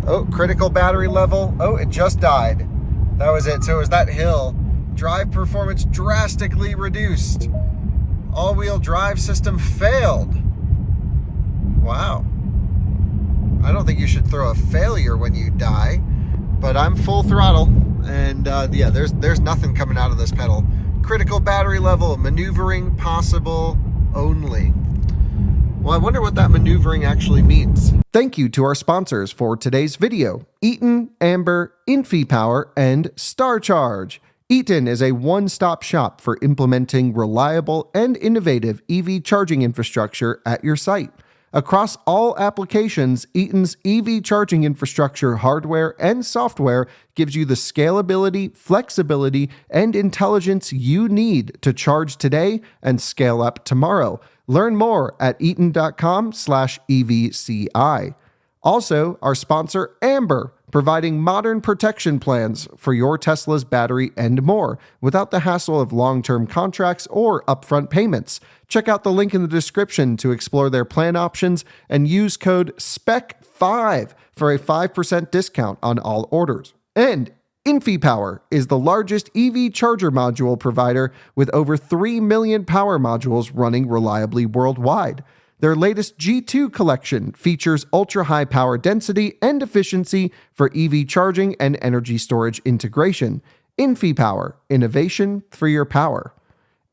Oh, critical battery level. Oh, it just died. That was it. So it was that hill. Drive performance drastically reduced. All-wheel drive system failed. Wow. I don't think you should throw a failure when you die, but I'm full throttle, and yeah, there's nothing coming out of this pedal. Critical battery level, maneuvering possible only. Well, I wonder what that maneuvering actually means. Thank you to our sponsors for today's video: Eaton, Amber, InfyPower, and StarCharge. Eaton is a one-stop shop for implementing reliable and innovative EV charging infrastructure at your site. Across all applications, Eaton's EV charging infrastructure hardware and software gives you the scalability, flexibility, and intelligence you need to charge today and scale up tomorrow. Learn more at eaton.com/EVCI. Also, our sponsor Amber, providing modern protection plans for your Tesla's battery and more, without the hassle of long-term contracts or upfront payments. Check out the link in the description to explore their plan options and use code SPEC5 for a 5% discount on all orders. And InfyPower is the largest EV charger module provider with over 3 million power modules running reliably worldwide. Their latest G2 collection features ultra-high power density and efficiency for EV charging and energy storage integration. InfyPower, innovation for your power.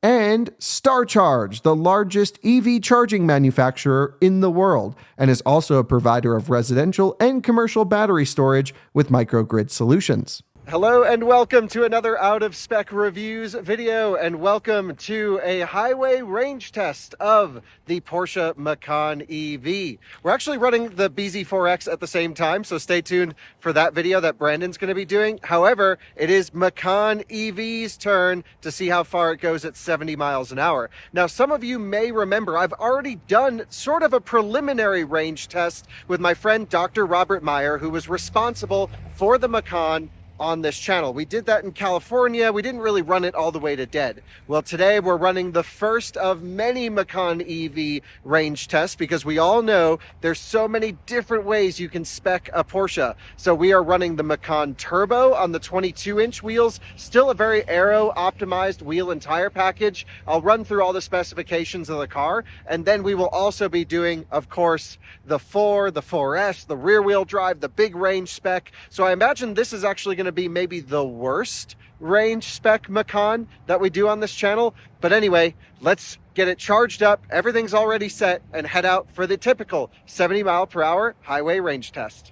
And StarCharge, the largest EV charging manufacturer in the world, and is also a provider of residential and commercial battery storage with microgrid solutions. Hello and welcome to another Out of Spec Reviews video, and welcome to a highway range test of the Porsche Macan EV. We're actually running the BZ4X at the same time, so stay tuned for that video that Brandon's going to be doing. However, it is Macan EV's turn to see how far it goes at 70 miles an hour. Now, some of you may remember I've already done sort of a preliminary range test with my friend Dr. Robert Meyer, who was responsible for the Macan on this channel. We did that in California. We didn't really run it all the way to dead. Well, today we're running the first of many Macan EV range tests, because we all know there's so many different ways you can spec a Porsche. So we are running the Macan Turbo on the 22-inch wheels, still a very aero optimized wheel and tire package. I'll run through all the specifications of the car, and then we will also be doing, of course, the 4, the 4S, the rear wheel drive, the big range spec. So I imagine this is actually going to be maybe the worst range spec Macan that we do on this channel. But anyway, let's get it charged up, everything's already set, and head out for the typical 70 mile per hour highway range test.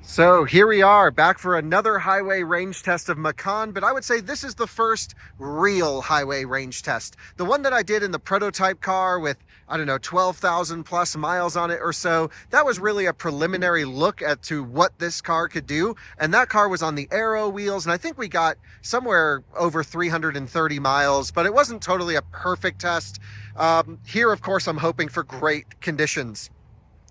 So here we are, back for another highway range test of Macan, but I would say this is the first real highway range test. The one that I did in the prototype car with, I don't know, 12,000 plus miles on it or so, that was really a preliminary look at to what this car could do. And that car was on the aero wheels, and I think we got somewhere over 330 miles, but it wasn't totally a perfect test. Here, of course, I'm hoping for great conditions.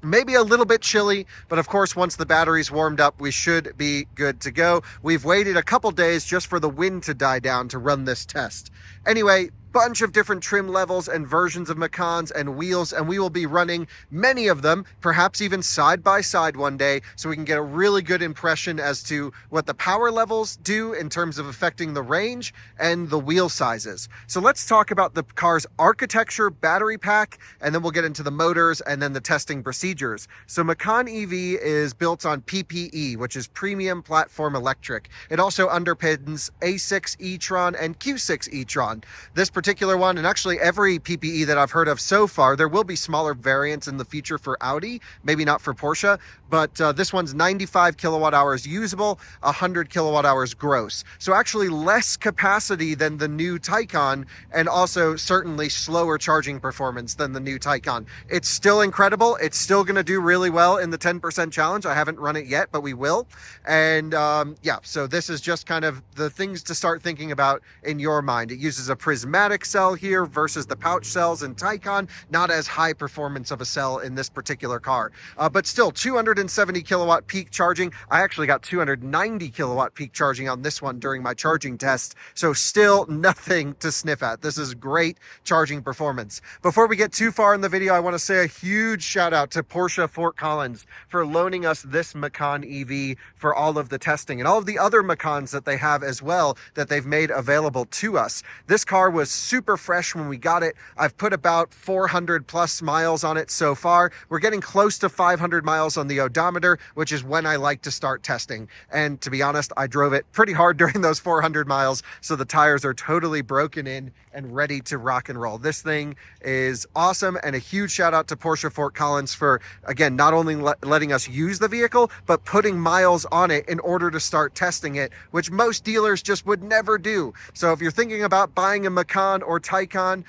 Maybe a little bit chilly, but of course, once the battery's warmed up, we should be good to go. We've waited a couple days just for the wind to die down to run this test. Anyway, bunch of different trim levels and versions of Macans and wheels, and we will be running many of them, perhaps even side by side one day, so we can get a really good impression as to what the power levels do in terms of affecting the range and the wheel sizes. So let's talk about the car's architecture, battery pack, and then we'll get into the motors and then the testing procedures. So Macan EV is built on PPE, which is Premium Platform Electric. It also underpins A6 e-tron and Q6 e-tron. This particular one, and actually every PPE that I've heard of so far, there will be smaller variants in the future for Audi, maybe not for Porsche, but this one's 95 kilowatt hours usable, 100 kilowatt hours gross. So actually less capacity than the new Taycan, and also certainly slower charging performance than the new Taycan. It's still incredible. It's still going to do really well in the 10% challenge. I haven't run it yet, but we will. And yeah, so this is just kind of the things to start thinking about in your mind. It uses a prismatic prismatic cell here versus the pouch cells in Taycan. Not as high performance of a cell in this particular car, but still 270 kilowatt peak charging. I actually got 290 kilowatt peak charging on this one during my charging test, so still nothing to sniff at. This is great charging performance. Before we get too far in the video, I want to say a huge shout out to Porsche Fort Collins for loaning us this Macan EV for all of the testing and all of the other Macans that they have as well that they've made available to us. This car was super fresh when we got it. I've put about 400 plus miles on it so far. We're getting close to 500 miles on the odometer, which is when I like to start testing. And to be honest, I drove it pretty hard during those 400 miles, so the tires are totally broken in and ready to rock and roll. This thing is awesome, and a huge shout out to Porsche Fort Collins for, again, not only letting us use the vehicle, but putting miles on it in order to start testing it, which most dealers just would never do. So if you're thinking about buying a Macan or Taycan,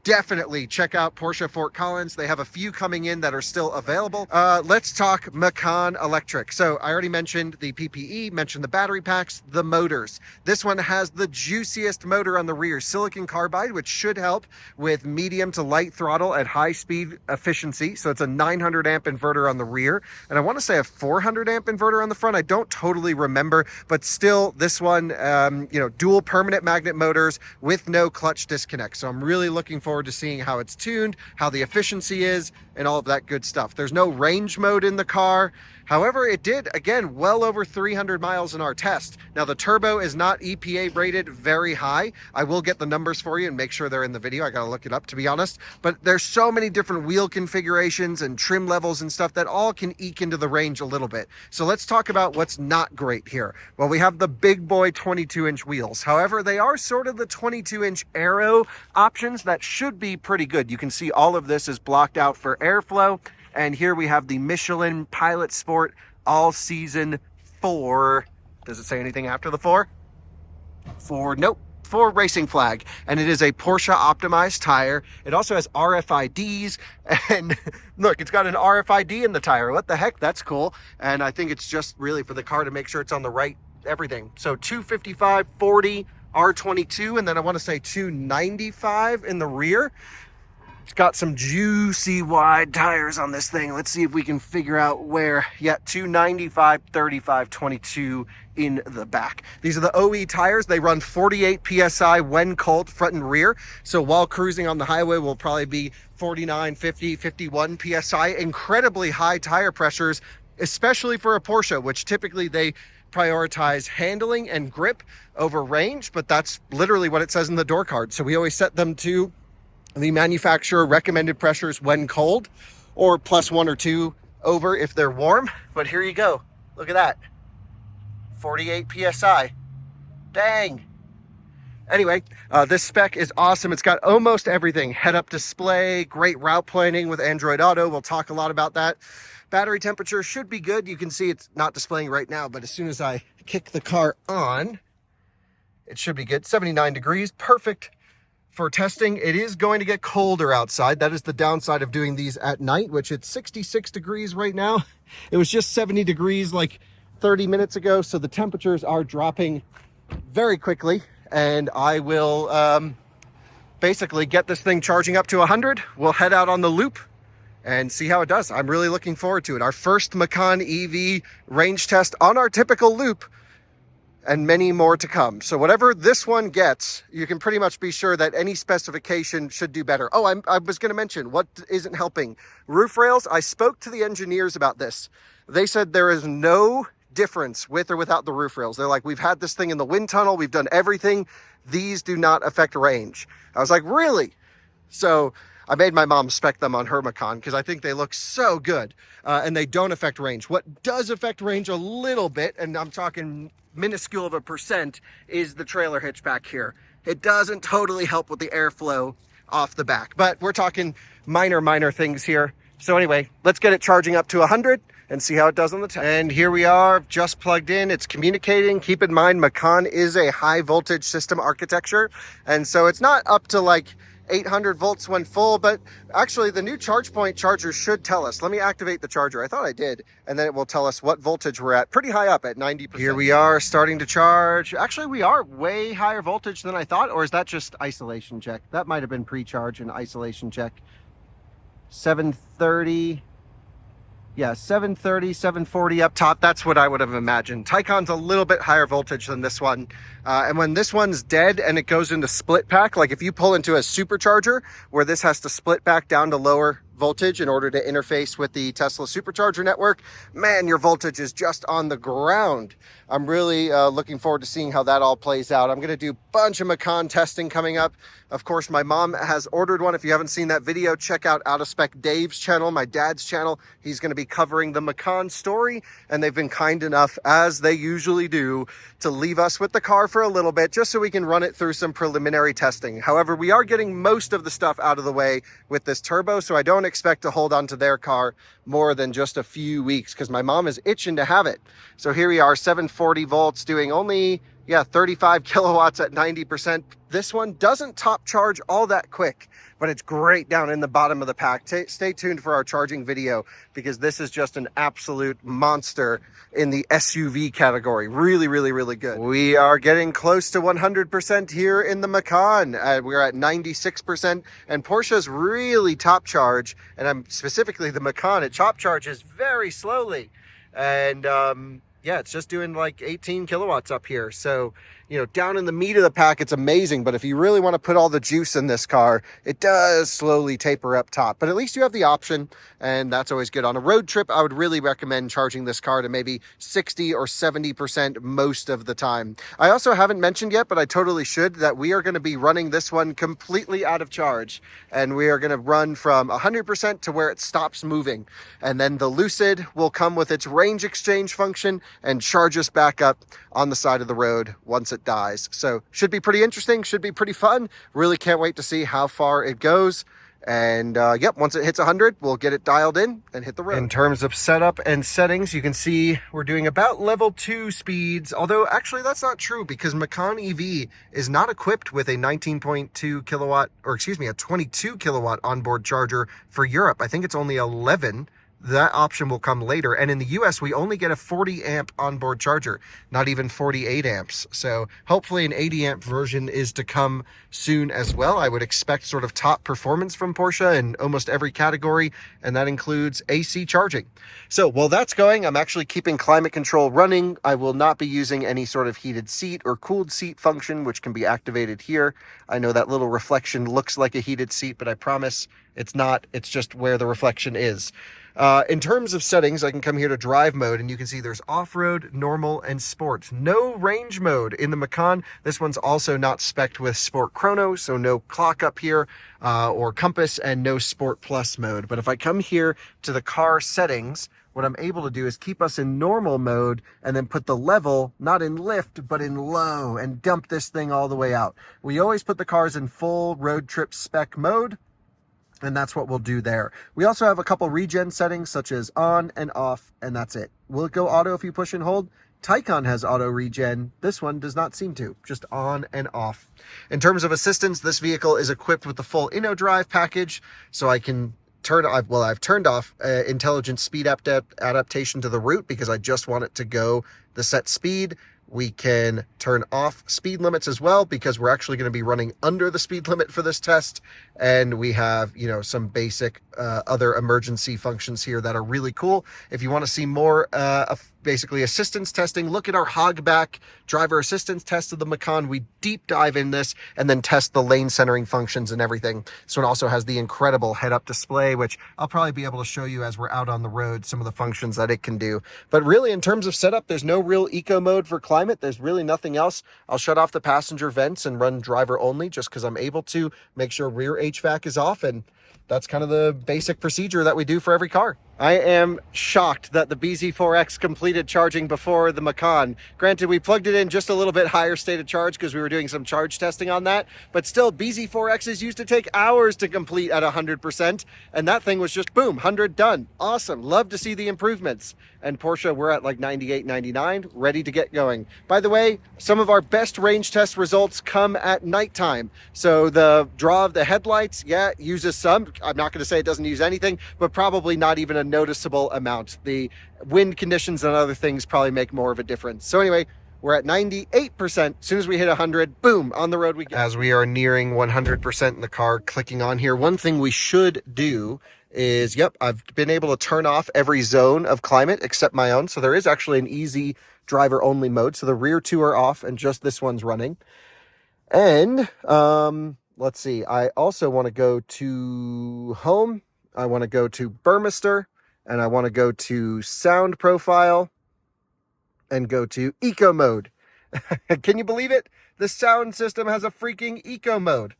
definitely check out Porsche Fort Collins. They have a few coming in that are still available. Let's talk Macan Electric. So I already mentioned the PPE, mentioned the battery packs, the motors. This one has the juiciest motor on the rear, silicon carbide, which should help with medium to light throttle at high speed efficiency. So it's a 900 amp inverter on the rear, and I want to say a 400 amp inverter on the front. I don't totally remember, but still this one, dual permanent magnet motors with no clutch disconnect. So I'm really looking forward to seeing how it's tuned, how the efficiency is, and all of that good stuff. There's no range mode in the car. However, it did, again, well over 300 miles in our test. Now, the turbo is not EPA rated very high. I will get the numbers for you and make sure they're in the video. I got to look it up, to be honest. But there's so many different wheel configurations and trim levels and stuff that all can eke into the range a little bit. So let's talk about what's not great here. Well, we have the big boy 22-inch wheels. However, they are sort of the 22-inch aero options that should be pretty good. You can see all of this is blocked out for airflow. And here we have the Michelin Pilot Sport All Season 4. Does it say anything after the 4? 4, nope. 4 racing flag. And it is a Porsche optimized tire. It also has RFIDs. And look, it's got an RFID in the tire. What the heck? That's cool. And I think it's just really for the car to make sure it's on the right everything. So 255, 40, R22, and then I want to say 295 in the rear. It's got some juicy wide tires on this thing. Let's see if we can figure out where. Yeah, 295, 35, 22 in the back. These are the OE tires. They run 48 PSI when cold, front and rear. So while cruising on the highway, will probably be 49, 50, 51 PSI. Incredibly high tire pressures, especially for a Porsche, which typically they prioritize handling and grip over range, but that's literally what it says in the door card. So we always set them to the manufacturer recommended pressures when cold, or +1 or 2 over if they're warm. But here you go. Look at that. 48 PSI. Dang. Anyway, this spec is awesome. It's got almost everything. Head-up display, great route planning with Android Auto. We'll talk a lot about that. Battery temperature should be good. You can see it's not displaying right now, but as soon as I kick the car on, it should be good. 79 degrees, perfect for testing. It is going to get colder outside. That is the downside of doing these at night, which it's 66 degrees right now. It was just 70 degrees like 30 minutes ago, so the temperatures are dropping very quickly, and I will basically get this thing charging up to 100. We'll head out on the loop and see how it does. I'm really looking forward to it. Our first Macan EV range test on our typical loop, and many more to come. So whatever this one gets, you can pretty much be sure that any specification should do better. Oh, I was going to mention what isn't helping. Roof rails, I spoke to the engineers about this. They said there is no difference with or without the roof rails. They're like, we've had this thing in the wind tunnel, we've done everything. These do not affect range. I was like, really? So I made my mom spec them on her Macan because I think they look so good, and they don't affect range. What does affect range a little bit, and I'm talking minuscule of a percent, is the trailer hitch back here. It doesn't totally help with the airflow off the back, but we're talking minor things here. So anyway, let's get it charging up to 100 and see how it does on the test. And here we are, just plugged in. It's communicating. Keep in mind, Macan is a high voltage system architecture, and so it's not up to like 800 volts when full, but actually the new ChargePoint charger should tell us. Let me activate the charger. I thought I did, and then it will tell us what voltage we're at. Pretty high up at 90%. Here we are starting to charge. Actually, we are way higher voltage than I thought, or is that just isolation check? That might have been pre-charge and isolation check. 730. Yeah, 730, 740 up top. That's what I would have imagined. Taycan's a little bit higher voltage than this one. And when this one's dead and it goes into split pack, like if you pull into a supercharger where this has to split back down to lower voltage in order to interface with the Tesla supercharger network, man, your voltage is just on the ground. I'm really looking forward to seeing how that all plays out. I'm going to do a bunch of Macan testing coming up. Of course, my mom has ordered one. If you haven't seen that video, check out Out of Spec Dave's channel, my dad's channel. He's going to be covering the Macan story, and they've been kind enough, as they usually do, to leave us with the car for a little bit just so we can run it through some preliminary testing. However, we are getting most of the stuff out of the way with this turbo, so I don't expect to hold on to their car more than just a few weeks because my mom is itching to have it. So here we are, 740 volts, doing only 35 kilowatts at 90%. This one doesn't top charge all that quick, but it's great down in the bottom of the pack. Stay tuned for our charging video because this is just an absolute monster in the SUV category. Really, really, really good. We are getting close to 100% here in the Macan. We're at 96%, and Porsche's really top charge, and I'm specifically the Macan, it top charges very slowly. And yeah, it's just doing like 18 kilowatts up here. So, you know, down in the meat of the pack, it's amazing. But if you really want to put all the juice in this car, it does slowly taper up top. But at least you have the option, and that's always good. On a road trip, I would really recommend charging this car to maybe 60 or 70% most of the time. I also haven't mentioned yet, but I totally should, that we are going to be running this one completely out of charge. And we are going to run from 100% to where it stops moving. And then the Lucid will come with its range exchange function and charge us back up on the side of the road once it dies. So should be pretty interesting, should be pretty fun. Really can't wait to see how far it goes. And yep, once it hits 100, we'll get it dialed in and hit the road. In terms of setup and settings, you can see we're doing about level 2 speeds, although actually that's not true because Macan EV is not equipped with a 19.2 kilowatt, or excuse me, a 22 kilowatt onboard charger for Europe. I think it's only 11. That option will come later. And in the US, we only get a 40 amp onboard charger, not even 48 amps. So hopefully an 80 amp version is to come soon as well. I would expect sort of top performance from Porsche in almost every category, and that includes AC charging. So while that's going, I'm actually keeping climate control running. I will not be using any sort of heated seat or cooled seat function, which can be activated here. I know that little reflection looks like a heated seat, but I promise it's not. It's just where the reflection is. In terms of settings, I can come here to drive mode, and you can see there's off-road, normal, and sport. No range mode in the Macan. This one's also not spec'd with Sport Chrono, so no clock up here or compass, and no Sport Plus mode. But if I come here to the car settings, what I'm able to do is keep us in normal mode and then put the level, not in lift, but in low, and dump this thing all the way out. We always put the cars in full road trip spec mode, and that's what we'll do there. We also have a couple regen settings such as on and off, and that's it. Will it go auto if you push and hold? Taycan has auto regen. This one does not seem to, just on and off. In terms of assistance, this vehicle is equipped with the full InnoDrive package, so I can I've turned off intelligent speed adaptation to the route because I just want it to go the set speed. We can turn off speed limits as well because we're actually going to be running under the speed limit for this test. And we have, you know, some basic other emergency functions here that are really cool. If you want to see more of basically assistance testing, look at our hogback driver assistance test of the Macan. We deep dive in this and then test the lane centering functions and everything. This one also has the incredible head-up display, which I'll probably be able to show you as we're out on the road, some of the functions that it can do. But really, in terms of setup, there's no real eco mode for climate. There's really nothing else. I'll shut off the passenger vents and run driver only just because I'm able to make sure rear HVAC is off, and that's kind of the basic procedure that we do for every car. I am shocked that the BZ4X completed charging before the Macan. Granted, we plugged it in just a little bit higher state of charge because we were doing some charge testing on that, but still, BZ4Xs used to take hours to complete at 100%, and that thing was just boom, 100 done. Awesome. Love to see the improvements. And Porsche, we're at like 98, 99, ready to get going. By the way, some of our best range test results come at nighttime. So the draw of the headlights, yeah, uses some. I'm not going to say it doesn't use anything, but probably not even a noticeable amount. The wind conditions and other things probably make more of a difference. So anyway, we're at 98%. As soon as we hit 100, boom, on the road we go. As we are nearing 100% in the car, clicking on here, one thing we should do is, yep, I've been able to turn off every zone of climate except my own. So there is actually an easy driver only mode. So the rear two are off and just this one's running. And let's see, I also want to go to home. I want to go to Burmester, and I want to go to sound profile and go to eco mode. Can you believe it? The sound system has a freaking eco mode.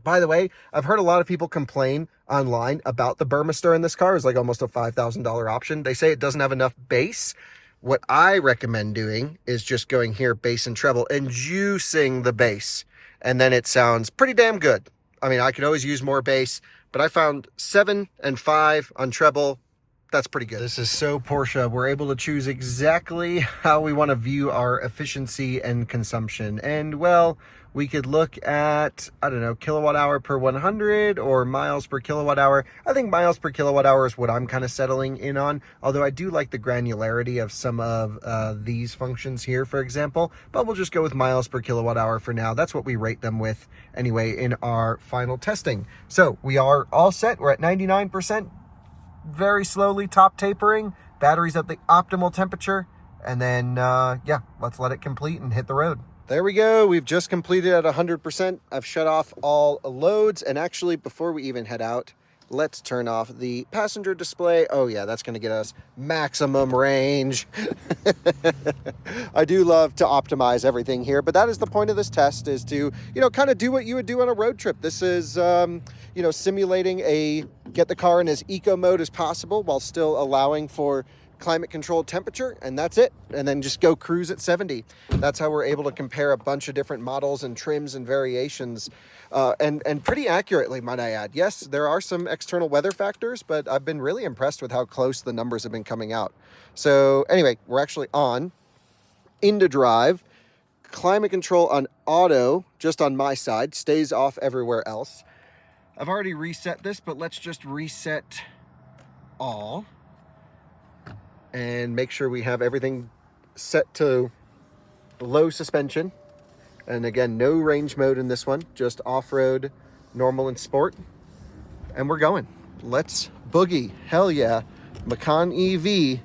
By the way, I've heard a lot of people complain online about the Burmester in this car. It's like almost a $5,000 option. They say it doesn't have enough bass. What I recommend doing is just going here, bass and treble, and juicing the bass. And then it sounds pretty damn good. I mean, I could always use more bass, but I found 7 and 5 on treble. That's pretty good. This is so Porsche. We're able to choose exactly how we want to view our efficiency and consumption. And well, we could look at, I don't know, kilowatt hour per 100 or miles per kilowatt hour. I think miles per kilowatt hour is what I'm kind of settling in on. Although I do like the granularity of some of these functions here, for example. But we'll just go with miles per kilowatt hour for now. That's what we rate them with anyway in our final testing. So we are all set. We're at 99%. Very slowly top tapering, batteries at the optimal temperature, and then yeah, let's let it complete and hit the road. There we go. We've just completed at 100%. I've shut off all loads, and actually before we even head out, let's turn off the passenger display. Oh yeah, that's going to get us maximum range. I do love to optimize everything here, but that is the point of this test, is to, you know, kind of do what you would do on a road trip. This is, you know, simulating get the car in as eco mode as possible while still allowing for climate controlled temperature, and that's it. And then just go cruise at 70. That's how we're able to compare a bunch of different models and trims and variations, and pretty accurately, might I add. Yes, there are some external weather factors, but I've been really impressed with how close the numbers have been coming out. So anyway, we're actually on into drive. Climate control on auto, just on my side, stays off everywhere else. I've already reset this, but let's just reset all and make sure we have everything set to low suspension. And again, no range mode in this one, just off-road, normal, and sport. And we're going. Let's boogie. Hell yeah. Macan EV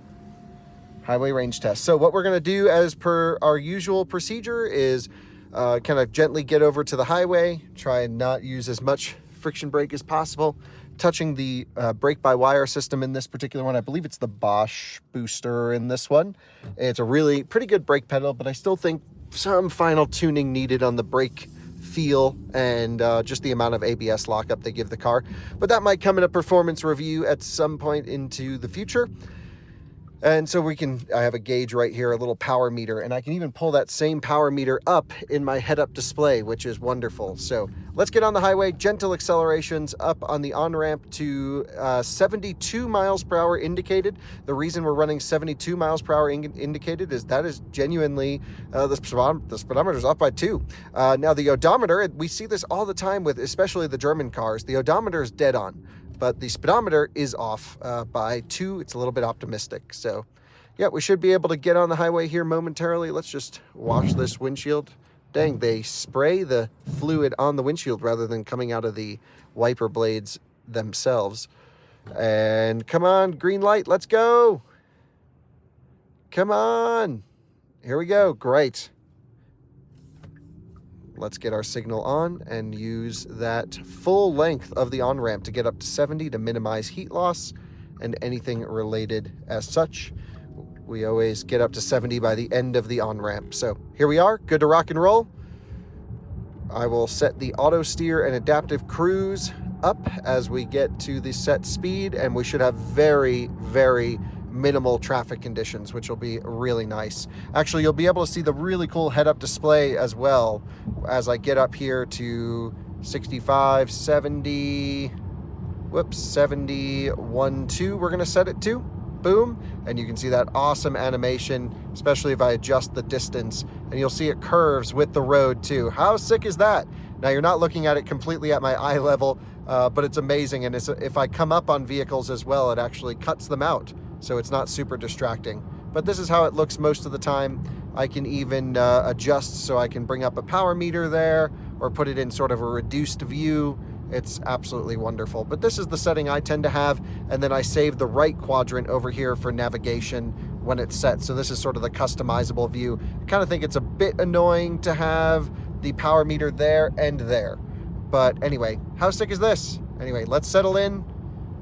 highway range test. So what we're going to do as per our usual procedure is kind of gently get over to the highway, try and not use as much friction brake as possible, touching the brake-by-wire system in this particular one. I believe it's the Bosch booster in this one. It's a really pretty good brake pedal, but I still think some final tuning needed on the brake feel and just the amount of ABS lockup they give the car. But that might come in a performance review at some point into the future. And so I have a gauge right here, a little power meter, and I can even pull that same power meter up in my head-up display, which is wonderful. So let's get on the highway, gentle accelerations up on the on-ramp to 72 miles per hour indicated. The reason we're running 72 miles per hour indicated is that is genuinely, the speedometer's off by 2. Now the odometer, we see this all the time with especially the German cars, the odometer is dead on. But the speedometer is off by 2. It's a little bit optimistic. So, yeah, we should be able to get on the highway here momentarily. Let's just wash this windshield. Dang, they spray the fluid on the windshield rather than coming out of the wiper blades themselves. And come on, green light, let's go. Come on. Here we go. Great. Let's get our signal on and use that full length of the on-ramp to get up to 70 to minimize heat loss and anything related as such. We always get up to 70 by the end of the on-ramp. So here we are, good to rock and roll. I will set the auto steer and adaptive cruise up as we get to the set speed, and we should have very, very minimal traffic conditions, which will be really nice. Actually, you'll be able to see the really cool head-up display as well as I get up here to 65, 70, 71, 2 we're gonna set it to. Boom, and you can see that awesome animation, especially if I adjust the distance, and you'll see it curves with the road too. How sick is that? Now, you're not looking at it completely at my eye level, but it's amazing, and if I come up on vehicles as well, it actually cuts them out, so it's not super distracting. But this is how it looks most of the time. I can even adjust so I can bring up a power meter there, or put it in sort of a reduced view. It's absolutely wonderful. But this is the setting I tend to have, and then I save the right quadrant over here for navigation when it's set. So this is sort of the customizable view. I kind of think it's a bit annoying to have the power meter there and there. But anyway, how sick is this? Anyway, let's settle in,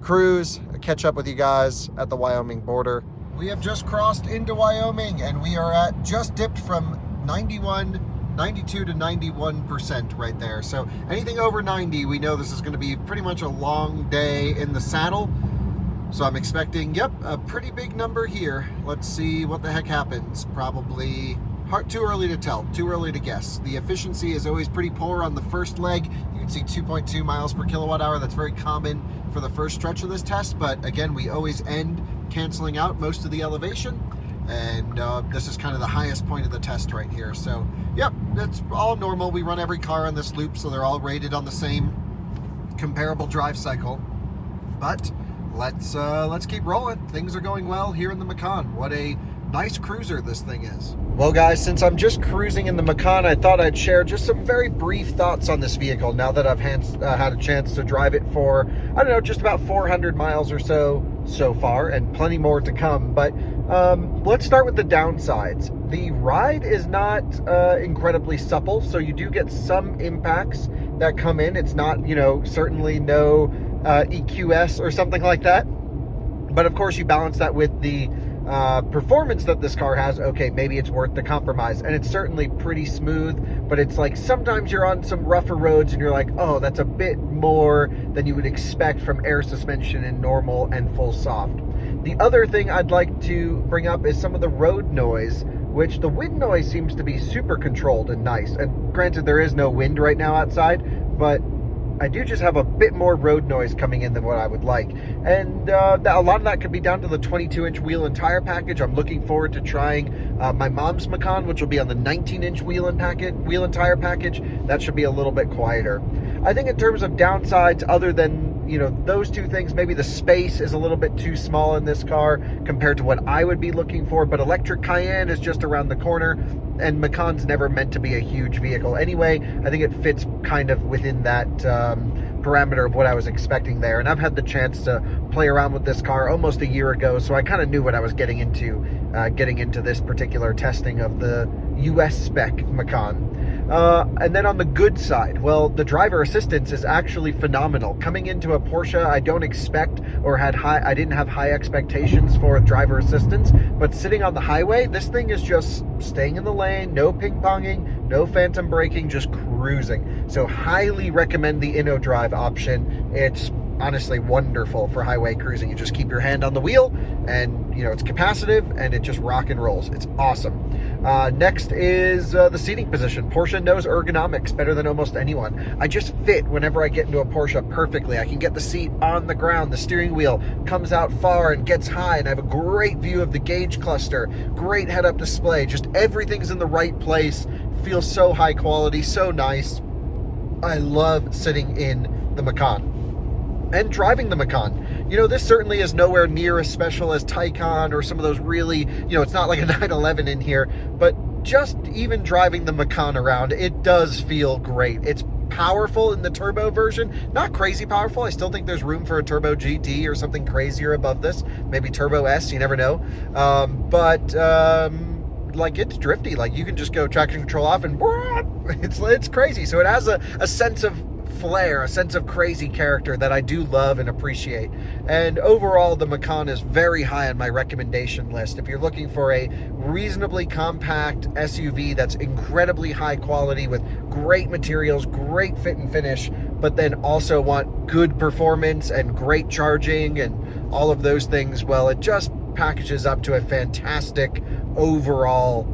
cruise, catch up with you guys at the Wyoming border. We have just crossed into Wyoming, and we are at just dipped from 92 to 91% right there. So anything over 90, we know this is going to be pretty much a long day in the saddle. So I'm expecting, yep, a pretty big number here. Let's see what the heck happens. Probably too early to tell, too early to guess. The efficiency is always pretty poor on the first leg. You can see 2.2 miles per kilowatt hour. That's very common for the first stretch of this test. But again, we always end canceling out most of the elevation. And this is kind of the highest point of the test right here. So, yep, that's all normal. We run every car on this loop, so they're all rated on the same comparable drive cycle. But let's keep rolling. Things are going well here in the Macan. What a nice cruiser this thing is. Well, guys, since I'm just cruising in the Macan, I thought I'd share just some very brief thoughts on this vehicle now that I've had a chance to drive it for, I don't know, just about 400 miles or so far, and plenty more to come. But let's start with the downsides. The ride is not incredibly supple, so you do get some impacts that come in. It's not, you know, certainly no EQS or something like that. But of course, you balance that with the performance that this car has. Okay, maybe it's worth the compromise, and it's certainly pretty smooth, but it's like sometimes you're on some rougher roads and you're like, oh, that's a bit more than you would expect from air suspension in normal and full soft. The other thing I'd like to bring up is some of the road noise, which the wind noise seems to be super controlled and nice. And granted, there is no wind right now outside, but I do just have a bit more road noise coming in than what I would like. And a lot of that could be down to the 22-inch wheel and tire package. I'm looking forward to trying my mom's Macan, which will be on the 19-inch wheel and tire package. That should be a little bit quieter. I think in terms of downsides, other than, you know, those two things, maybe the space is a little bit too small in this car compared to what I would be looking for, but electric Cayenne is just around the corner, and Macan's never meant to be a huge vehicle anyway. I think it fits kind of within that parameter of what I was expecting there, and I've had the chance to play around with this car almost a year ago, so I kind of knew what I was getting into this particular testing of the US spec Macan. And then on the good side, well, the driver assistance is actually phenomenal. Coming into a Porsche, I don't expect I didn't have high expectations for driver assistance, but sitting on the highway, this thing is just staying in the lane, no ping-ponging, no phantom braking, just cruising. So highly recommend the InnoDrive option. It's honestly wonderful for highway cruising. You just keep your hand on the wheel, and you know, it's capacitive, and it just rock and rolls. It's awesome. Next is the seating position. Porsche knows ergonomics better than almost anyone. I just fit whenever I get into a Porsche perfectly. I can get the seat on the ground. The steering wheel comes out far and gets high, and I have a great view of the gauge cluster, great head-up display. Just everything's in the right place. Feels so high quality, so nice. I love sitting in the Macan and driving the Macan. You know, this certainly is nowhere near as special as Taycan or some of those really, you know, it's not like a 911 in here, but just even driving the Macan around, it does feel great. It's powerful in the turbo version, not crazy powerful. I still think there's room for a turbo GT or something crazier above this, maybe turbo S, you never know. Like, it's drifty. Like, you can just go traction control off and it's crazy. So it has a sense of flair, a sense of crazy character that I do love and appreciate. And overall, the Macan is very high on my recommendation list. If you're looking for a reasonably compact SUV that's incredibly high quality with great materials, great fit and finish, but then also want good performance and great charging and all of those things, well, it just packages up to a fantastic overall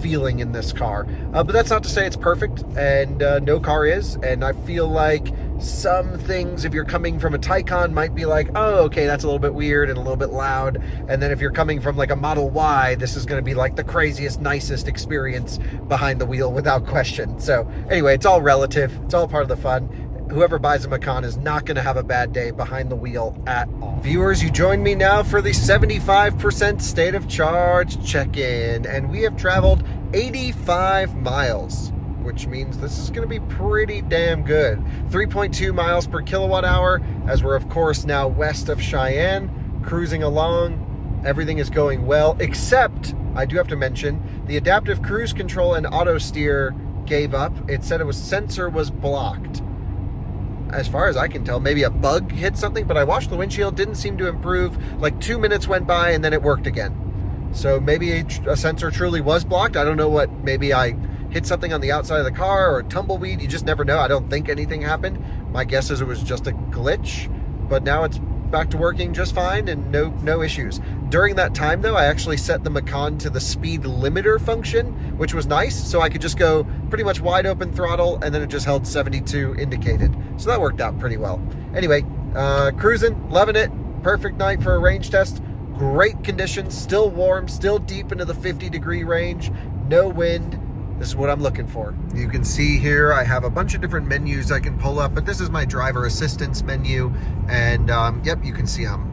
feeling in this car. But that's not to say it's perfect, and no car is. And I feel like some things, if you're coming from a Taycan, might be like, oh, okay, that's a little bit weird and a little bit loud. And then if you're coming from like a Model Y, this is going to be like the craziest, nicest experience behind the wheel without question. So anyway, it's all relative. It's all part of the fun. Whoever buys a Macan is not going to have a bad day behind the wheel at all. Viewers, you join me now for the 75% state of charge check-in, and we have traveled 85 miles, which means this is going to be pretty damn good. 3.2 miles per kilowatt hour, as we're of course now west of Cheyenne, cruising along. Everything is going well, except I do have to mention the adaptive cruise control and auto steer gave up. It said sensor was blocked. As far as I can tell, maybe a bug hit something, but I washed the windshield, didn't seem to improve. Like 2 minutes went by and then it worked again. So maybe a sensor truly was blocked. I don't know what, maybe I hit something on the outside of the car or a tumbleweed. You just never know. I don't think anything happened. My guess is it was just a glitch, but now it's back to working just fine and no issues. During that time though, I actually set the Macan to the speed limiter function, which was nice. So I could just go pretty much wide open throttle, and then it just held 72 indicated. So that worked out pretty well. Anyway, cruising, loving it. Perfect night for a range test. Great conditions, still warm, still deep into the 50-degree range, no wind. This is what I'm looking for. You can see here I have a bunch of different menus I can pull up, but this is my driver assistance menu. And yep, you can see I'm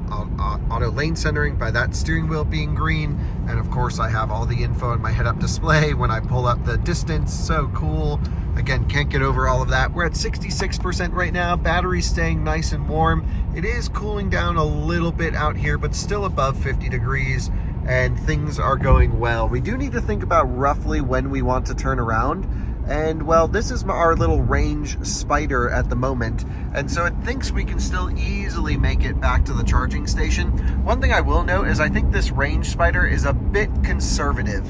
auto lane centering by that steering wheel being green. And of course I have all the info in my head-up display when I pull up the distance. So cool. Again, can't get over all of that. We're at 66% right now. Battery's staying nice and warm. It is cooling down a little bit out here, but still above 50 degrees. And things are going well. We do need to think about roughly when we want to turn around. And well, this is our little range spider at the moment. And so it thinks we can still easily make it back to the charging station. One thing I will note is I think this range spider is a bit conservative.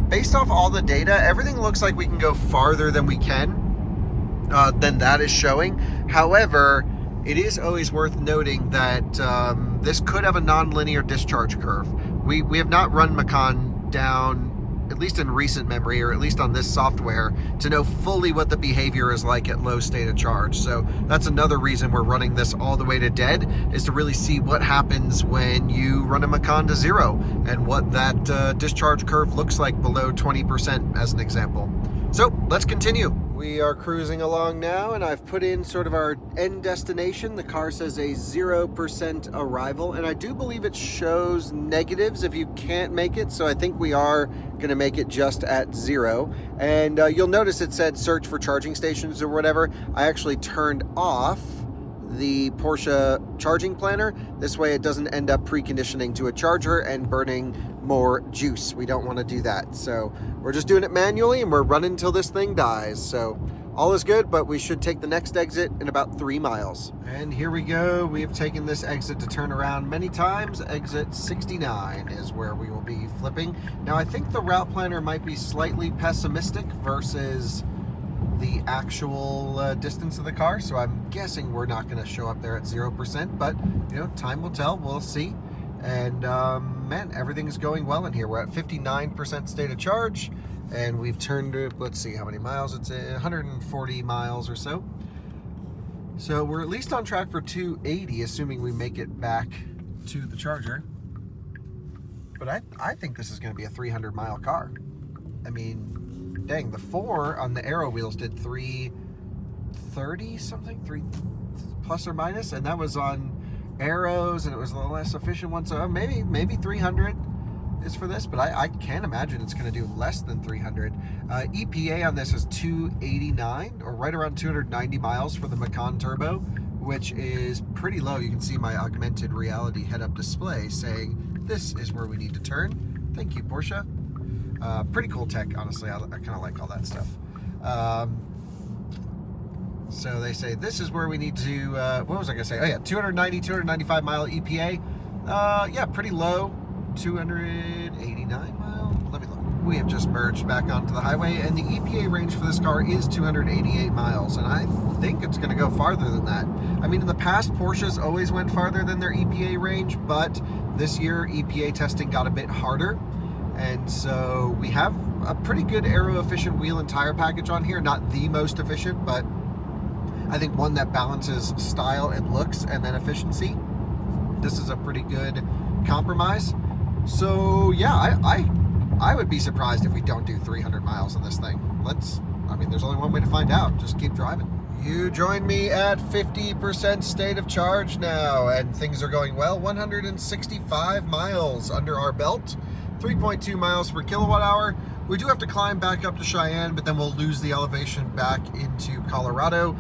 Based off all the data, everything looks like we can go farther than we can, than that is showing. However, it is always worth noting that this could have a non-linear discharge curve. We have not run Macan down, at least in recent memory, or at least on this software, to know fully what the behavior is like at low state of charge. So that's another reason we're running this all the way to dead, is to really see what happens when you run a Macan to zero and what that discharge curve looks like below 20% as an example. So let's continue. We are cruising along now, and I've put in sort of our end destination. The car says a 0% arrival, and I do believe it shows negatives if you can't make it, so I think we are going to make it just at 0. And you'll notice it said search for charging stations or whatever. I actually turned off the Porsche charging planner. This way it doesn't end up preconditioning to a charger and burning more juice. We don't want to do that. So we're just doing it manually, and we're running until this thing dies. So all is good, but we should take the next exit in about 3 miles. And here we go. We have taken this exit to turn around many times. Exit 69 is where we will be flipping. Now I think the route planner might be slightly pessimistic versus the actual distance of the car, so I'm guessing we're not going to show up there at 0%, but you know, time will tell. We'll see. And man, everything's going well in here. We're at 59% state of charge, and we've turned, let's see how many miles it's in, 140 miles or so. So we're at least on track for 280, assuming we make it back to the charger. But I think this is going to be a 300-mile car. I mean, dang, the 4 on the aero wheels did 330 something, 3 plus or minus, and that was on arrows, and it was the less efficient one. So maybe 300 is for this, but I can't imagine it's going to do less than 300. EPA on this is 289, or right around 290 miles for the Macan Turbo, which is pretty low. You can see my augmented reality head-up display saying this is where we need to turn. Thank you, Porsche. Pretty cool tech, honestly. I kind of like all that stuff. So they say this is where we need to, what was I going to say? Oh yeah, 295 mile EPA. Yeah, pretty low. 289 mile. Let me look. We have just merged back onto the highway, and the EPA range for this car is 288 miles, and I think it's going to go farther than that. I mean, in the past, Porsches always went farther than their EPA range, but this year, EPA testing got a bit harder, and so we have a pretty good aero-efficient wheel and tire package on here. Not the most efficient, but I think one that balances style and looks and then efficiency. This is a pretty good compromise. So yeah, I would be surprised if we don't do 300 miles on this thing. I mean, there's only one way to find out. Just keep driving. You join me at 50% state of charge now, and things are going well. 165 miles under our belt, 3.2 miles per kilowatt hour. We do have to climb back up to Cheyenne, but then we'll lose the elevation back into Colorado.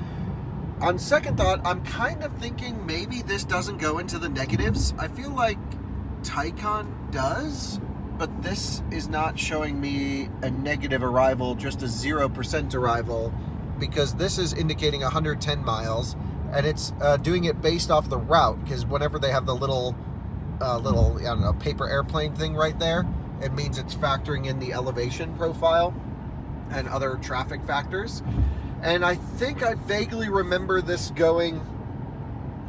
On second thought, I'm kind of thinking maybe this doesn't go into the negatives. I feel like Taycan does, but this is not showing me a negative arrival, just a 0% arrival, because this is indicating 110 miles, and it's doing it based off the route, because whenever they have the little, I don't know, paper airplane thing right there, it means it's factoring in the elevation profile and other traffic factors. And I think I vaguely remember this going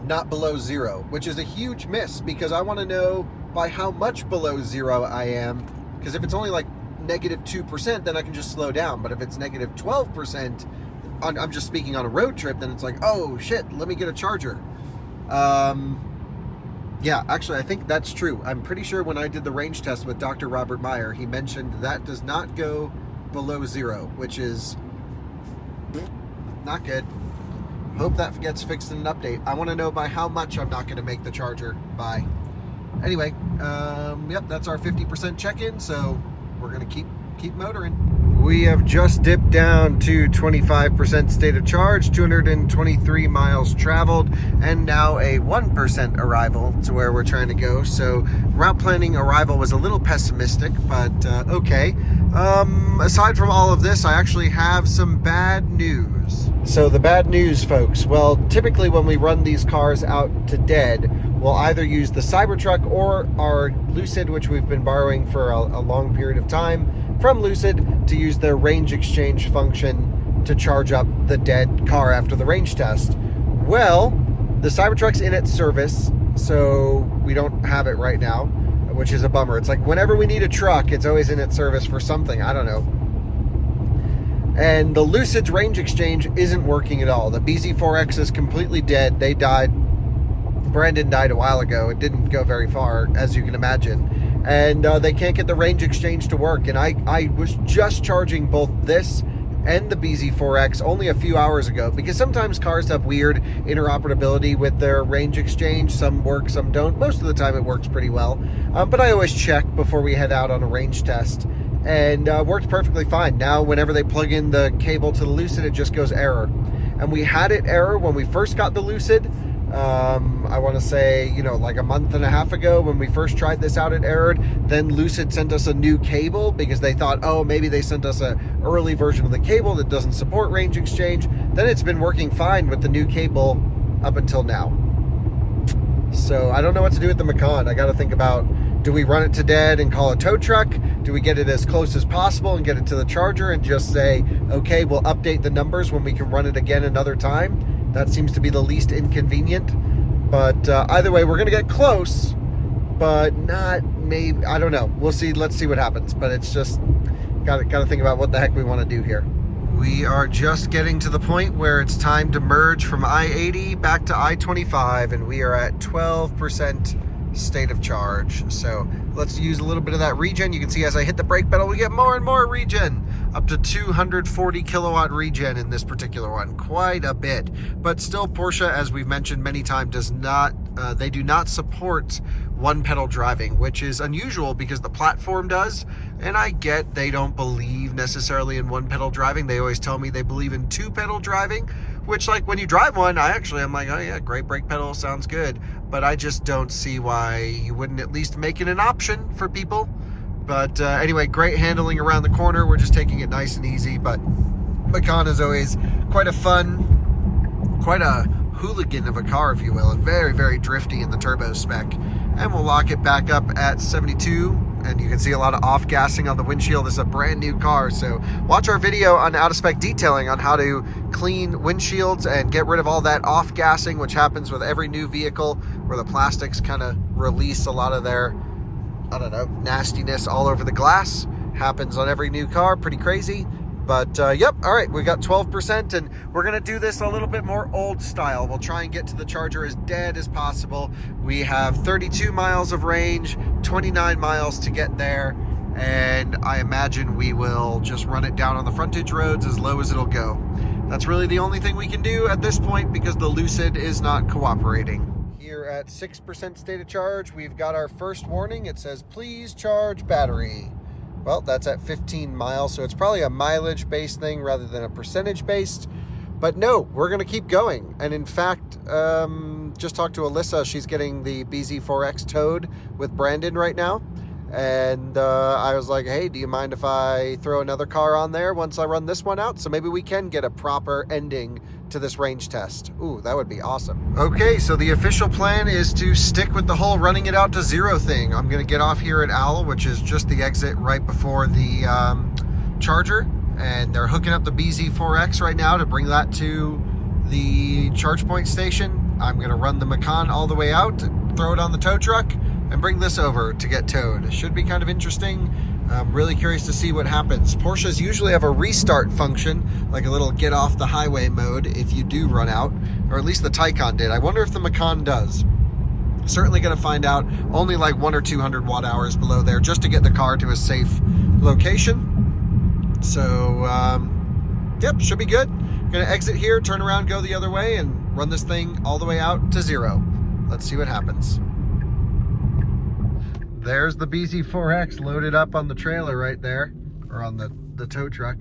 not below 0, which is a huge miss, because I want to know by how much below 0 I am, because if it's only like negative 2%, then I can just slow down. But if it's negative 12%, I'm just speaking on a road trip, then it's like, oh shit, let me get a charger. Yeah, actually, I think that's true. I'm pretty sure when I did the range test with Dr. Robert Meyer, he mentioned that does not go below 0, which is not good. Hope that gets fixed in an update. I want to know by how much I'm not going to make the charger by. Anyway, yep, that's our 50% check-in, so we're going to keep motoring. We have just dipped down to 25% state of charge, 223 miles traveled, and now a 1% arrival to where we're trying to go. So route planning arrival was a little pessimistic, but okay. Aside from all of this, I actually have some bad news. So the bad news, folks, well, typically when we run these cars out to dead, we'll either use the Cybertruck or our Lucid, which we've been borrowing for a long period of time from Lucid, to use their range exchange function to charge up the dead car after the range test. Well, the Cybertruck's in its service, so we don't have it right now, which is a bummer. It's like whenever we need a truck, it's always in its service for something. I don't know. And the Lucid's range exchange isn't working at all. The BZ4X is completely dead. They died. Brandon died a while ago. It didn't go very far, as you can imagine. And they can't get the range exchange to work. And I was just charging both this and the BZ4X only a few hours ago, because sometimes cars have weird interoperability with their range exchange. Some work, some don't. Most of the time it works pretty well. But I always check before we head out on a range test. And worked perfectly fine. Now, whenever they plug in the cable to the Lucid, it just goes error. And we had it error when we first got the Lucid. I want to say, like a month and a half ago when we first tried this out, it errored. Then Lucid sent us a new cable because they thought, oh, maybe they sent us an early version of the cable that doesn't support range exchange. Then it's been working fine with the new cable up until now. So I don't know what to do with the Macan. I got to think about, do we run it to dead and call a tow truck? Do we get it as close as possible and get it to the charger and just say, okay, we'll update the numbers when we can run it again another time? That seems to be the least inconvenient. But either way, we're going to get close, but not maybe, I don't know. We'll see. Let's see what happens. But it's just got to think about what the heck we want to do here. We are just getting to the point where it's time to merge from I-80 back to I-25, and we are at 12% state of charge. So let's use a little bit of that regen. You can see as I hit the brake pedal, we get more and more regen, up to 240 kilowatt regen in this particular one. Quite a bit. But still, Porsche, as we've mentioned many times, does not, they do not support one pedal driving, which is unusual because the platform does. And I get they don't believe necessarily in one pedal driving. They always tell me they believe in two pedal driving, which, like, when you drive one, I'm like, oh yeah, great brake pedal, sounds good. But I just don't see why you wouldn't at least make it an option for people. But anyway, great handling around the corner. We're just taking it nice and easy. But Macan is always quite a fun, quite a hooligan of a car, if you will, and very, very drifty in the turbo spec. And we'll lock it back up at 72 and you can see a lot of off-gassing on the windshield. This is a brand new car, so watch our video on Out of Spec detailing on how to clean windshields and get rid of all that off-gassing, which happens with every new vehicle, where the plastics kind of release a lot of their, I don't know, nastiness all over the glass. Happens on every new car, pretty crazy. But yep, all right, we got 12%, and we're gonna do this a little bit more old style. We'll try and get to the charger as dead as possible. We have 32 miles of range, 29 miles to get there, and I imagine we will just run it down on the frontage roads as low as it'll go. That's really the only thing we can do at this point because the Lucid is not cooperating. Here at 6% state of charge, we've got our first warning. It says, please charge battery. Well, that's at 15 miles, so it's probably a mileage-based thing rather than a percentage-based. But no, we're going to keep going. And in fact, just talked to Alyssa. She's getting the BZ4X towed with Brandon right now. And I was like, hey, do you mind if I throw another car on there once I run this one out? So maybe we can get a proper ending to this range test. Ooh, that would be awesome. Okay, so the official plan is to stick with the whole running it out to zero thing. I'm going to get off here at Owl, which is just the exit right before the charger. And they're hooking up the BZ4X right now to bring that to the charge point station. I'm going to run the Macan all the way out, throw it on the tow truck, and bring this over to get towed. It should be kind of interesting. I'm really curious to see what happens. Porsches usually have a restart function, like a little get off the highway mode if you do run out, or at least the Taycan did. I wonder if the Macan does. Certainly going to find out only like 100 or 200 watt hours below there just to get the car to a safe location. So, yep, should be good. Going to exit here, turn around, go the other way, and run this thing all the way out to zero. Let's see what happens. There's the BZ4X loaded up on the trailer right there, or on the tow truck.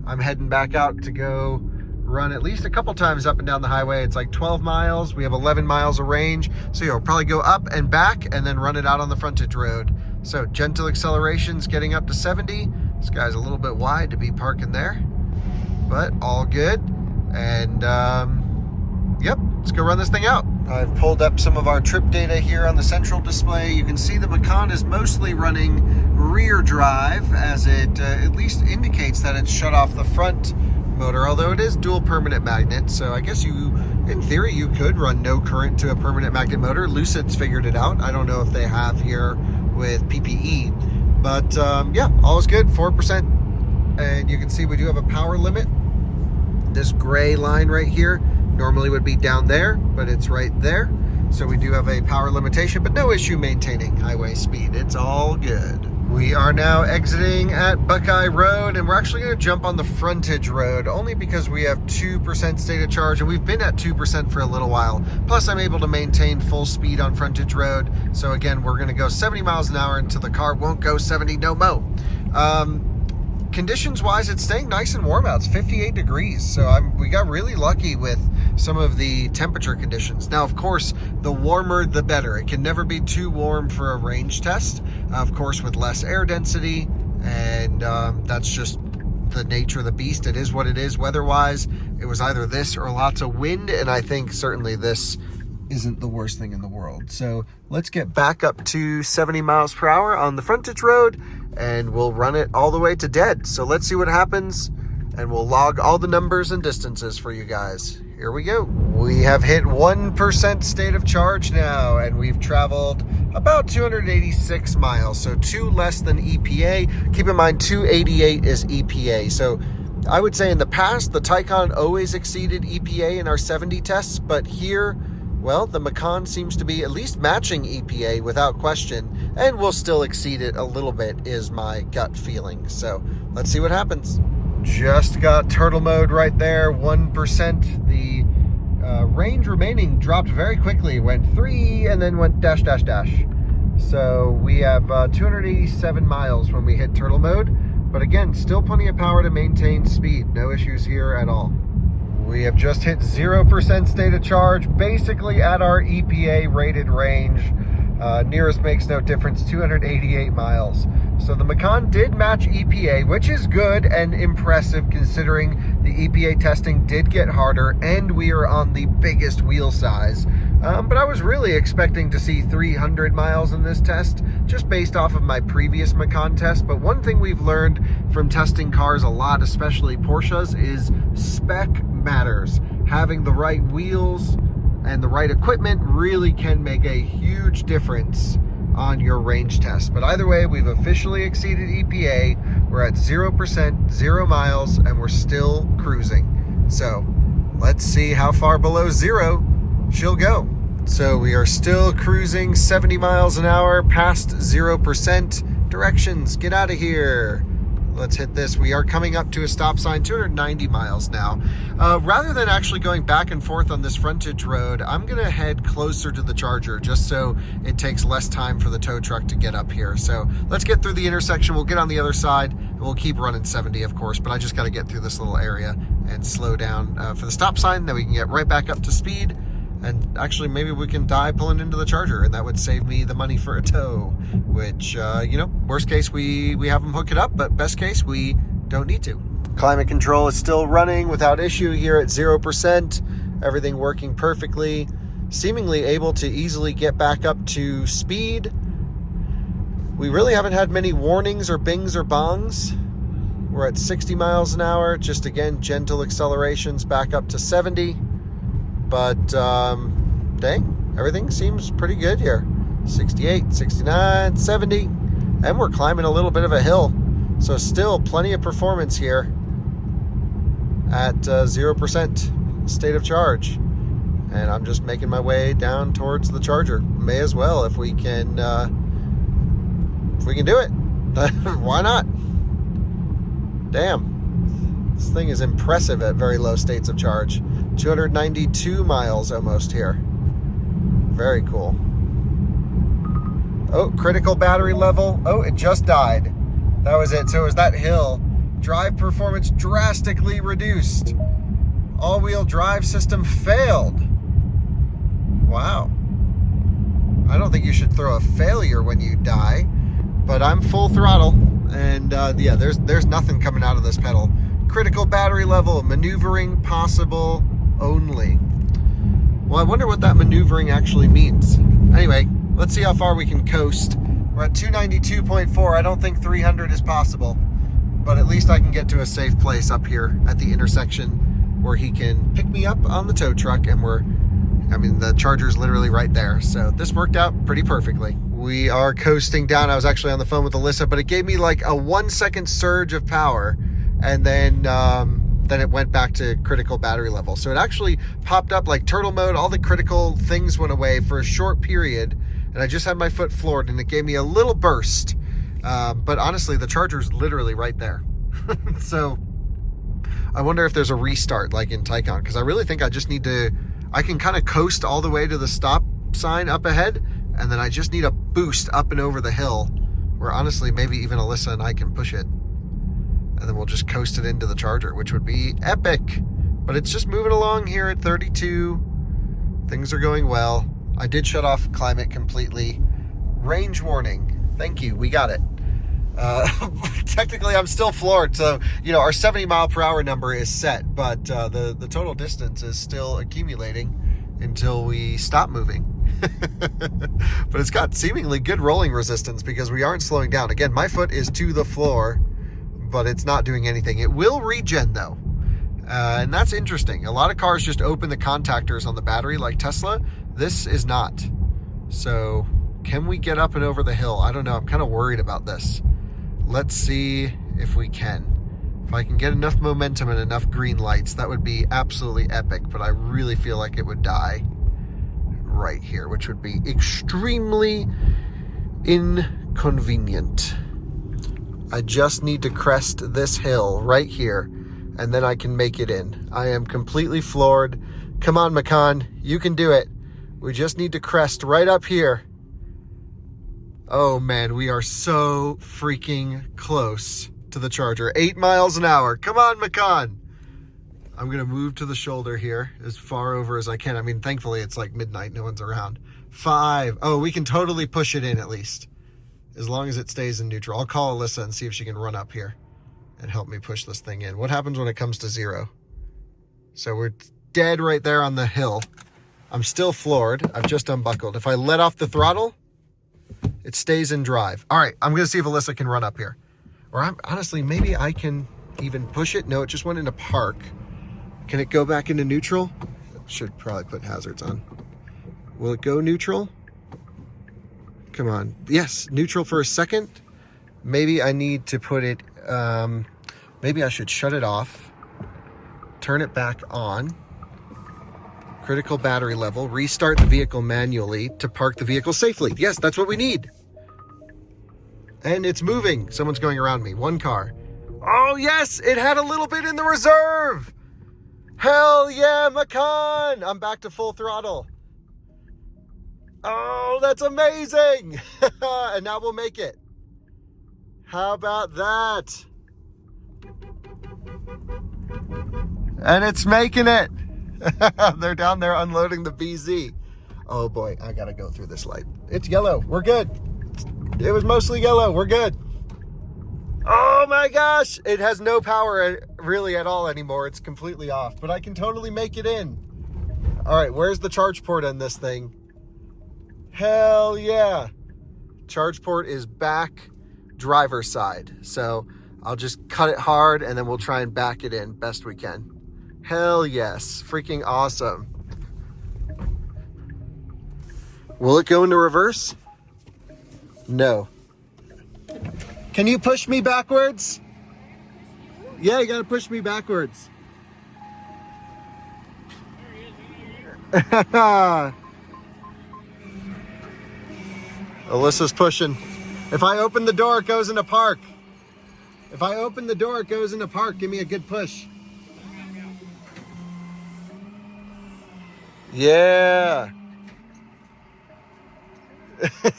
I'm heading back out to go run at least a couple times up and down the highway. It's like 12 miles. We have 11 miles of range. So you'll probably go up and back and then run it out on the frontage road. So gentle accelerations getting up to 70. This guy's a little bit wide to be parking there, but all good. And yep, let's go run this thing out. I've pulled up some of our trip data here on the central display. You can see the Macan is mostly running rear drive, as it at least indicates that it's shut off the front motor, although it is dual permanent magnet. So I guess you, in theory, you could run no current to a permanent magnet motor. Lucid's figured it out. I don't know if they have here with PPE, but yeah, all is good, 4%. And you can see we do have a power limit. This gray line right here normally would be down there, but it's right there. So we do have a power limitation, but no issue maintaining highway speed. It's all good. We are now exiting at Buckeye Road, and we're actually going to jump on the frontage road only because we have 2% state of charge, and we've been at 2% for a little while. Plus, I'm able to maintain full speed on frontage road. So again, we're going to go 70 miles an hour until the car won't go 70 no mo. Conditions wise, it's staying nice and warm out. It's 58 degrees. So we got really lucky with some of the temperature conditions. Now, of course, the warmer, the better. It can never be too warm for a range test, of course, with less air density. And that's just the nature of the beast. It is what it is weather-wise. It was either this or lots of wind. And I think certainly this isn't the worst thing in the world. So let's get back up to 70 miles per hour on the frontage road, and we'll run it all the way to dead. So let's see what happens, and we'll log all the numbers and distances for you guys. Here we go. We have hit 1% state of charge now, and we've traveled about 286 miles, so 2 less than EPA. Keep in mind, 288 is EPA. So I would say in the past, the Taycan always exceeded EPA in our 70 tests, but here, well, the Macan seems to be at least matching EPA without question, and will still exceed it a little bit, is my gut feeling. So let's see what happens. Just got turtle mode right there, 1%. The range remaining dropped very quickly, went 3 and then went dash, dash, dash. So we have 287 miles when we hit turtle mode, but again, still plenty of power to maintain speed. No issues here at all. We have just hit 0% state of charge, basically at our EPA rated range. Nearest makes no difference, 288 miles. So the Macan did match EPA, which is good and impressive considering the EPA testing did get harder, and we are on the biggest wheel size But I was really expecting to see 300 miles in this test, just based off of my previous Macan test. But one thing we've learned from testing cars a lot, especially Porsches, is spec matters. Having the right wheels and the right equipment really can make a huge difference on your range test. But either way, we've officially exceeded EPA. We're at 0%, 0 miles, and we're still cruising. So let's see how far below zero she'll go. So we are still cruising 70 miles an hour past 0%. Directions, get out of here. Let's hit this. We are coming up to a stop sign, 290 miles now. Rather than actually going back and forth on this frontage road, I'm gonna head closer to the charger just so it takes less time for the tow truck to get up here. So let's get through the intersection. We'll get on the other side and we'll keep running 70, of course, but I just gotta get through this little area and slow down for the stop sign. Then we can get right back up to speed. And actually, maybe we can die pulling into the charger, and that would save me the money for a tow, which, you know, worst case, we have them hook it up, but best case, we don't need to. Climate control is still running without issue here at 0%. Everything working perfectly. Seemingly able to easily get back up to speed. We really haven't had many warnings or bings or bongs. We're at 60 miles an hour. Just, again, gentle accelerations back up to 70. But, dang, everything seems pretty good here. 68, 69, 70, and we're climbing a little bit of a hill. So still plenty of performance here at 0% state of charge. And I'm just making my way down towards the charger. May as well if we can do it. Why not? Damn. This thing is impressive at very low states of charge. 292 miles almost here. Very cool. Oh, critical battery level. Oh, it just died. That was it. So it was that hill. Drive performance drastically reduced. All-wheel drive system failed. Wow. I don't think you should throw a failure when you die, but I'm full throttle. And yeah, there's nothing coming out of this pedal. Critical battery level, maneuvering possible only. Well, I wonder what that maneuvering actually means. Anyway, let's see how far we can coast. We're at 292.4. I don't think 300 is possible, but at least I can get to a safe place up here at the intersection where he can pick me up on the tow truck, and the charger's literally right there. So this worked out pretty perfectly. We are coasting down. I was actually on the phone with Alyssa, but it gave me like a 1 second surge of power, and then it went back to critical battery level. So it actually popped up like turtle mode. All the critical things went away for a short period, and I just had my foot floored, and it gave me a little burst. But honestly, the charger's literally right there. So I wonder if there's a restart like in Taycan, because I really think I can kind of coast all the way to the stop sign up ahead, and then I just need a boost up and over the hill, where honestly, maybe even Alyssa and I can push it. And then we'll just coast it into the charger, which would be epic. But it's just moving along here at 32. Things are going well. I did shut off climate completely. Range warning. Thank you. We got it. Technically, I'm still floored. So, you know, our 70 mile per hour number is set, but the total distance is still accumulating until we stop moving. But it's got seemingly good rolling resistance because we aren't slowing down. Again, my foot is to the floor, but it's not doing anything. It will regen though. And that's interesting. A lot of cars just open the contactors on the battery like Tesla. This is not. So can we get up and over the hill? I don't know. I'm kind of worried about this. Let's see if we can. If I can get enough momentum and enough green lights, that would be absolutely epic, but I really feel like it would die right here, which would be extremely inconvenient. I just need to crest this hill right here, and then I can make it in. I am completely floored. Come on, Macan, you can do it. We just need to crest right up here. Oh man, we are so freaking close to the charger. 8 miles an hour. Come on, Macan. I'm gonna move to the shoulder here as far over as I can. I mean, thankfully it's like midnight, no one's around. 5. Oh, we can totally push it in at least, as long as it stays in neutral. I'll call Alyssa and see if she can run up here and help me push this thing in. What happens when it comes to 0? So we're dead right there on the hill. I'm still floored. I've just unbuckled. If I let off the throttle, it stays in drive. All right, I'm gonna see if Alyssa can run up here. Or honestly, maybe I can even push it. No, it just went into park. Can it go back into neutral? Should probably put hazards on. Will it go neutral? Come on. Yes, neutral for a second. Maybe I need to put it, maybe I should shut it off, turn it back on, critical battery level, restart the vehicle manually to park the vehicle safely. Yes, that's what we need. And it's moving. Someone's going around me. One car. Oh, yes, it had a little bit in the reserve. Hell yeah, Macan. I'm back to full throttle. Oh, that's amazing. And now we'll make it. How about that? And it's making it. They're down there unloading the BZ. Oh boy, I gotta go through this light. It's yellow. We're good. It was mostly yellow. We're good. Oh my gosh. It has no power really at all anymore. It's completely off, but I can totally make it in. All right, where's the charge port on this thing? Hell yeah. Charge port is back driver's side. So I'll just cut it hard and then we'll try and back it in best we can. Hell yes. Freaking awesome. Will it go into reverse? No. Can you push me backwards? Yeah, you gotta push me backwards. Alyssa's pushing. If I open the door, it goes into park. If I open the door, it goes into park. Give me a good push. Yeah.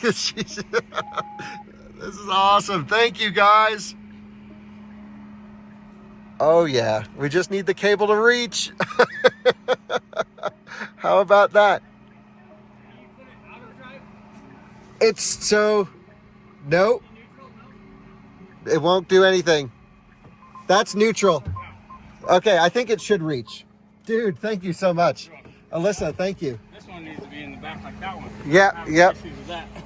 This is awesome. Thank you, guys. Oh, yeah. We just need the cable to reach. How about that? It's so... Nope. It won't do anything. That's neutral. Okay, I think it should reach. Dude, thank you so much. Alyssa, thank you. This one needs to be in the back like that one. Yeah, yep.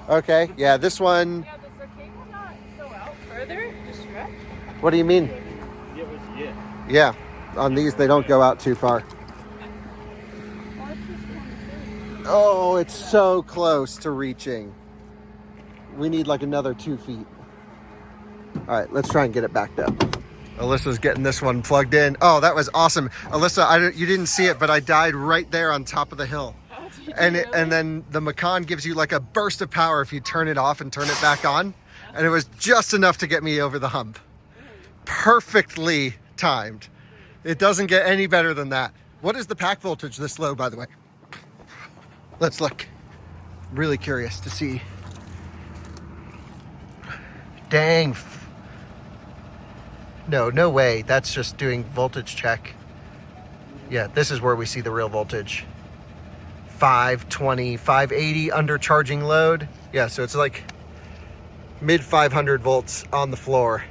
Okay, yeah, this one... Yeah, does the cable not go out further to stretch? What do you mean? Yeah, on these they don't go out too far. Oh, it's so close to reaching. We need like another 2 feet. All right, let's try and get it backed up. Alyssa's getting this one plugged in. Oh, that was awesome. Alyssa, you didn't see it, but I died right there on top of the hill. Oh, And then the Macan gives you like a burst of power if you turn it off and turn it back on. And it was just enough to get me over the hump. Perfectly timed. It doesn't get any better than that. What is the pack voltage this low, by the way? Let's look. Really curious to see. Dang. No way. That's just doing voltage check. Yeah, this is where we see the real voltage. 520, 580 under charging load. Yeah, so it's like mid 500 volts on the floor.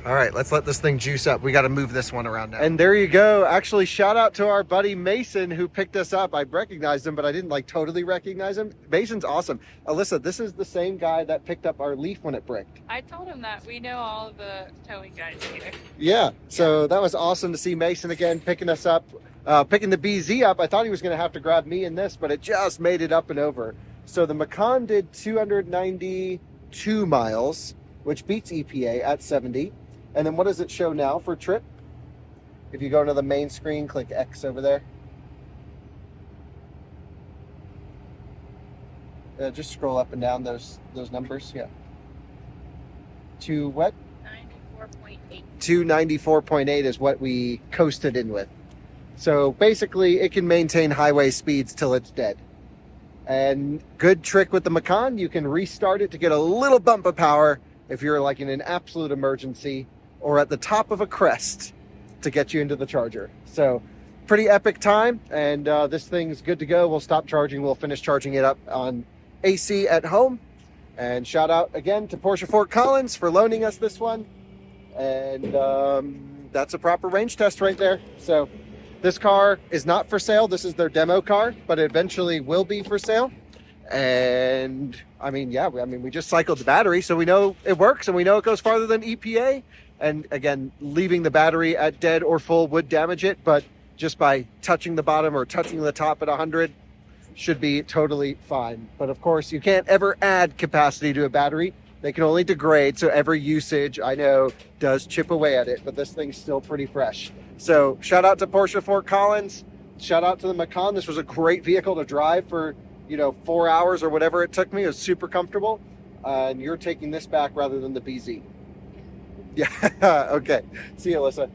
All right, let's let this thing juice up. We got to move this one around now. And there you go. Actually, shout out to our buddy Mason who picked us up. I recognized him, but I didn't like totally recognize him. Mason's awesome. Alyssa, this is the same guy that picked up our Leaf when it bricked. I told him that we know all of the towing guys here. Yeah, so that was awesome to see Mason again picking us up, picking the BZ up. I thought he was going to have to grab me in this, but it just made it up and over. So the Macan did 292 miles, which beats EPA at 70. And then what does it show now for trip? If you go to the main screen, click X over there. Just scroll up and down those numbers, yeah. To what? 94.8. 294.8 is what we coasted in with. So basically, it can maintain highway speeds till it's dead. And good trick with the Macan, you can restart it to get a little bump of power if you're like in an absolute emergency, or at the top of a crest to get you into the charger. So pretty epic time, and this thing's good to go. We'll stop charging. We'll finish charging it up on AC at home. And shout out again to Porsche Fort Collins for loaning us this one. And that's a proper range test right there. So This car is not for sale. This is their demo car, but it eventually will be for sale. And I mean, yeah, we just cycled the battery, so we know it works and we know it goes farther than EPA. And again, leaving the battery at dead or full would damage it, but just by touching the bottom or touching the top at 100 should be totally fine. But of course, you can't ever add capacity to a battery. They can only degrade, so every usage, I know, does chip away at it, but this thing's still pretty fresh. So shout out to Porsche Fort Collins. Shout out to the Macan. This was a great vehicle to drive for, 4 hours or whatever it took me. It was super comfortable. And you're taking this back rather than the BZ. Yeah. Okay. See you, Alyssa.